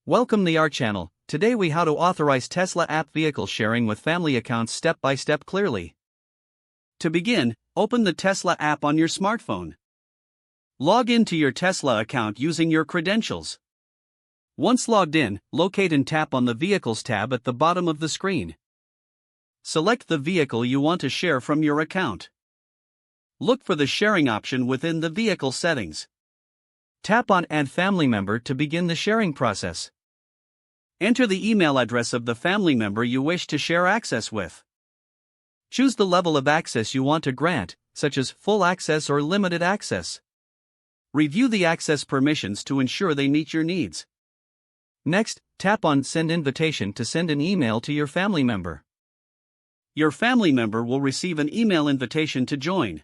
Welcome to our channel. Today we how to authorize Tesla app vehicle sharing with family accounts step by step clearly. To begin, open the Tesla app on your smartphone. Log into your Tesla account using your credentials. Once logged in, locate and tap on the Vehicles tab at the bottom of the screen. Select the vehicle you want to share from your account. Look for the sharing option within the vehicle settings. Tap on Add Family Member to begin the sharing process. Enter the email address of the family member you wish to share access with. Choose the level of access you want to grant, such as full access or limited access. Review the access permissions to ensure they meet your needs. Next, tap on Send Invitation to send an email to your family member. Your family member will receive an email invitation to join.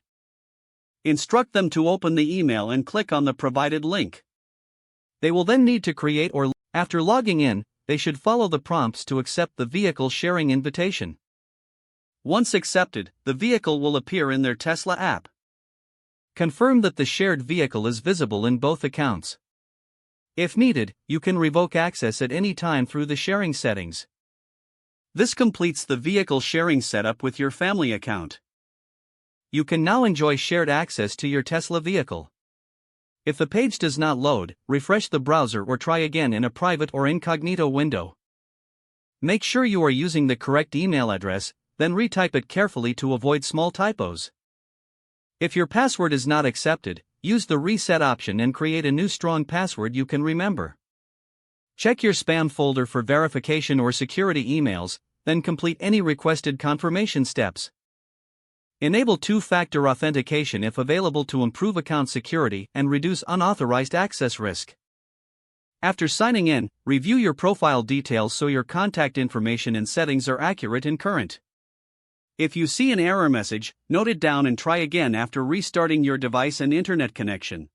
Instruct them to open the email and click on the provided link. They will then need to create or, after logging in, they should follow the prompts to accept the vehicle sharing invitation. Once accepted, the vehicle will appear in their Tesla app. Confirm that the shared vehicle is visible in both accounts. If needed, you can revoke access at any time through the sharing settings. This completes the vehicle sharing setup with your family account. You can now enjoy shared access to your Tesla vehicle. If the page does not load, refresh the browser or try again in a private or incognito window. Make sure you are using the correct email address, then retype it carefully to avoid small typos. If your password is not accepted, use the reset option and create a new strong password you can remember. Check your spam folder for verification or security emails, then complete any requested confirmation steps. Enable two-factor authentication if available to improve account security and reduce unauthorized access risk. After signing in, review your profile details so your contact information and settings are accurate and current. If you see an error message, note it down and try again after restarting your device and internet connection.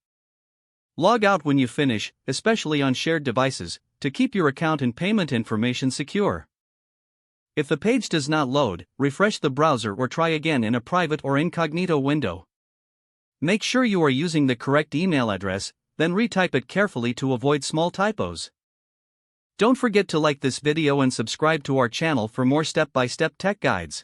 Log out when you finish, especially on shared devices, to keep your account and payment information secure. If the page does not load, refresh the browser or try again in a private or incognito window. Make sure you are using the correct email address, then retype it carefully to avoid small typos. Don't forget to like this video and subscribe to our channel for more step-by-step tech guides.